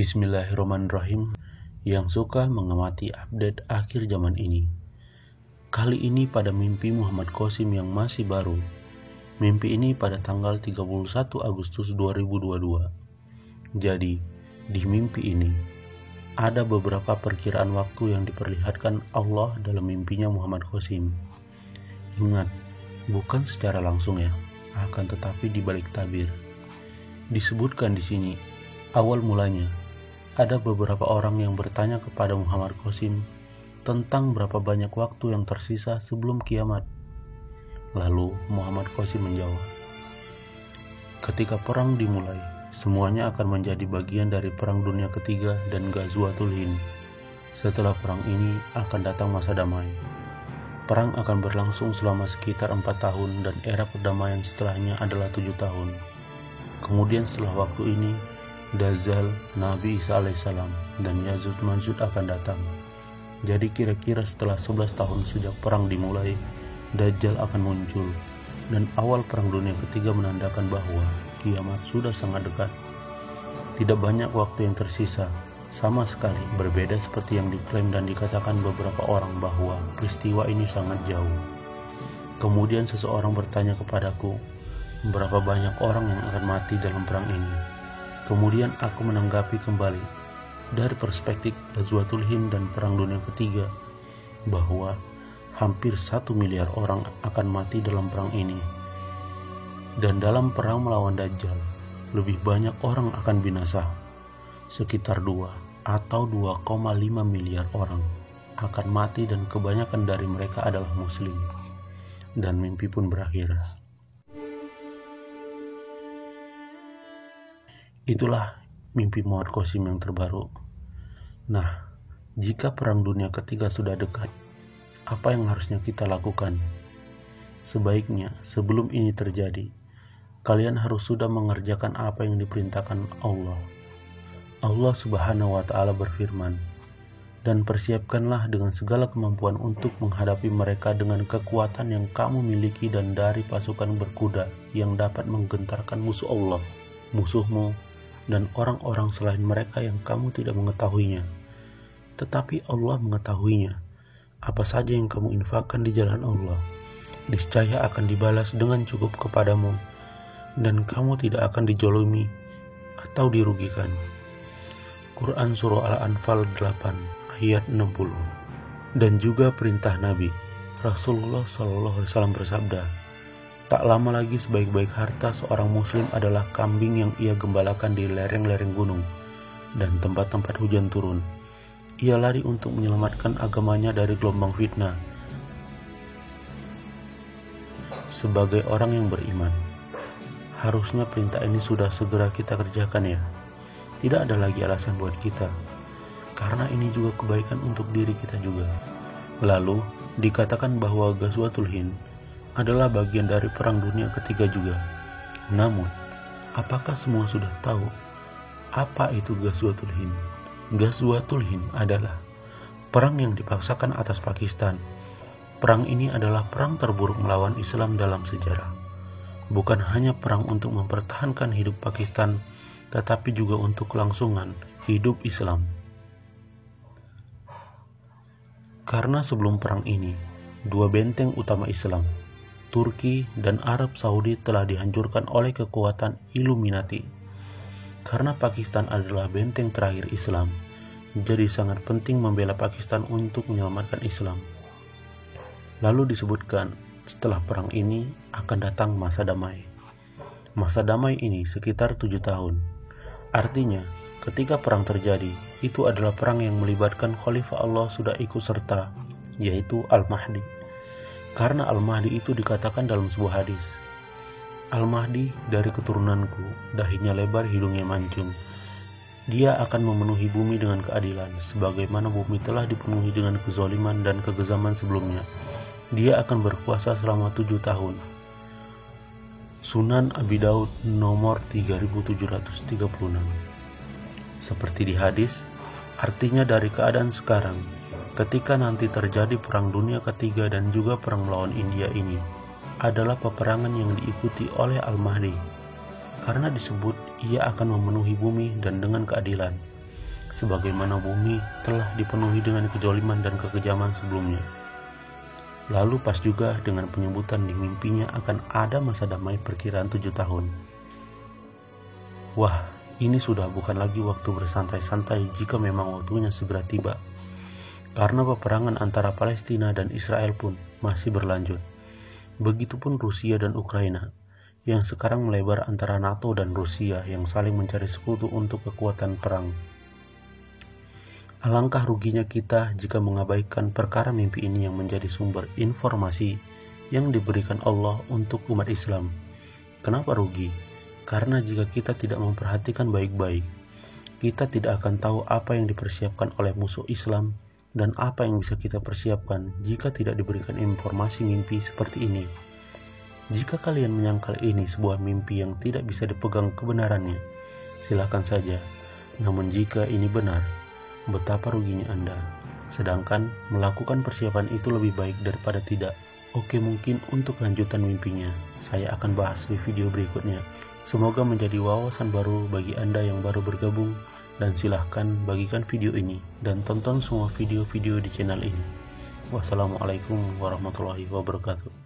Bismillahirrahmanirrahim. Yang suka mengamati update akhir zaman ini. Kali ini pada mimpi Muhammad Qasim yang masih baru. Mimpi ini pada tanggal 31 Agustus 2022. Jadi, di mimpi ini ada beberapa perkiraan waktu yang diperlihatkan Allah dalam mimpinya Muhammad Qasim. Ingat, bukan secara langsung ya, akan tetapi di balik tabir. Disebutkan di sini, awal mulanya ada beberapa orang yang bertanya kepada Muhammad Qasim tentang berapa banyak waktu yang tersisa sebelum kiamat. Lalu Muhammad Qasim menjawab, ketika perang dimulai, semuanya akan menjadi bagian dari perang dunia ketiga dan Ghazwatul Hind. Setelah perang ini akan datang masa damai. Perang akan berlangsung selama sekitar 4 tahun dan era perdamaian setelahnya adalah 7 tahun. Kemudian setelah waktu ini, Dajjal, Nabi Isa alaihissalam, dan Ya'juj Ma'juj akan datang. Jadi kira-kira setelah 11 tahun sejak perang dimulai, Dajjal akan muncul, dan awal perang dunia ketiga menandakan bahwa kiamat sudah sangat dekat. Tidak banyak waktu yang tersisa, sama sekali berbeda seperti yang diklaim dan dikatakan beberapa orang bahwa peristiwa ini sangat jauh. Kemudian seseorang bertanya kepadaku, berapa banyak orang yang akan mati dalam perang ini? Kemudian aku menanggapi kembali dari perspektif Ghazwatul Hind dan Perang Dunia Ketiga bahwa hampir 1 miliar orang akan mati dalam perang ini. Dan dalam perang melawan Dajjal, lebih banyak orang akan binasa. Sekitar 2 atau 2,5 miliar orang akan mati dan kebanyakan dari mereka adalah muslim. Dan mimpi pun berakhir. Itulah mimpi Muhammad Qasim yang terbaru. Nah, jika perang dunia ketiga sudah dekat, apa yang harusnya kita lakukan? Sebaiknya sebelum ini terjadi, kalian harus sudah mengerjakan apa yang diperintahkan Allah. Allah Subhanahu wa Ta'ala berfirman, dan persiapkanlah dengan segala kemampuan untuk menghadapi mereka dengan kekuatan yang kamu miliki dan dari pasukan berkuda yang dapat menggentarkan musuh Allah, musuhmu, dan orang-orang selain mereka yang kamu tidak mengetahuinya. Tetapi Allah mengetahuinya. Apa saja yang kamu infakkan di jalan Allah, niscaya akan dibalas dengan cukup kepadamu, dan kamu tidak akan dijolimi atau dirugikan. Quran Surah Al-Anfal 8 ayat 60. Dan juga perintah Nabi Rasulullah SAW bersabda, tak lama lagi sebaik-baik harta seorang muslim adalah kambing yang ia gembalakan di lereng-lereng gunung dan tempat-tempat hujan turun. Ia lari untuk menyelamatkan agamanya dari gelombang fitnah. Sebagai orang yang beriman, harusnya perintah ini sudah segera kita kerjakan ya. Tidak ada lagi alasan buat kita, karena ini juga kebaikan untuk diri kita juga. Lalu dikatakan bahwa Ghazwatul Hind adalah bagian dari perang dunia ketiga juga. Namun, apakah semua sudah tahu apa itu Ghazwatul Hind? Ghazwatul Hind adalah perang yang dipaksakan atas Pakistan. Perang ini adalah perang terburuk melawan Islam dalam sejarah. Bukan hanya perang untuk mempertahankan hidup Pakistan, tetapi juga untuk kelangsungan hidup Islam. Karena sebelum perang ini, 2 benteng utama Islam, Turki dan Arab Saudi, telah dihancurkan oleh kekuatan Illuminati. Karena Pakistan adalah benteng terakhir Islam, jadi sangat penting membela Pakistan untuk menyelamatkan Islam. Lalu disebutkan, setelah perang ini akan datang masa damai. Masa damai ini sekitar 7 tahun. Artinya, ketika perang terjadi, itu adalah perang yang melibatkan Khalifah Allah sudah ikut serta, yaitu Al-Mahdi. Karena Al-Mahdi itu dikatakan dalam sebuah hadis, Al-Mahdi dari keturunanku, dahinya lebar, hidungnya mancung. Dia akan memenuhi bumi dengan keadilan, sebagaimana bumi telah dipenuhi dengan kezaliman dan kegezaman sebelumnya. Dia akan berkuasa selama 7 tahun. Sunan Abi Daud nomor 3736. Seperti di hadis, artinya dari keadaan sekarang, ketika nanti terjadi perang dunia ketiga dan juga perang melawan India ini, adalah peperangan yang diikuti oleh Al-Mahdi. Karena disebut ia akan memenuhi bumi dan dengan keadilan. sebagaimana bumi telah dipenuhi dengan kejoliman dan kekejaman sebelumnya. Lalu pas juga dengan penyebutan di mimpinya akan ada masa damai perkiraan 7 tahun. Wah, ini sudah bukan lagi waktu bersantai-santai jika memang waktunya segera tiba. Karena peperangan antara Palestina dan Israel pun masih berlanjut. Begitupun Rusia dan Ukraina, yang sekarang melebar antara NATO dan Rusia yang saling mencari sekutu untuk kekuatan perang. Alangkah ruginya kita jika mengabaikan perkara mimpi ini yang menjadi sumber informasi yang diberikan Allah untuk umat Islam. Kenapa rugi? Karena jika kita tidak memperhatikan baik-baik, kita tidak akan tahu apa yang dipersiapkan oleh musuh Islam dan apa yang bisa kita persiapkan jika tidak diberikan informasi mimpi seperti ini. Jika kalian menyangkal ini sebuah mimpi yang tidak bisa dipegang kebenarannya, silakan saja. Namun jika ini benar, betapa ruginya Anda. Sedangkan melakukan persiapan itu lebih baik daripada tidak. Oke, mungkin untuk lanjutan mimpinya, saya akan bahas di video berikutnya. Semoga menjadi wawasan baru bagi Anda yang baru bergabung, dan silahkan bagikan video ini dan tonton semua video-video di channel ini. Wassalamualaikum warahmatullahi wabarakatuh.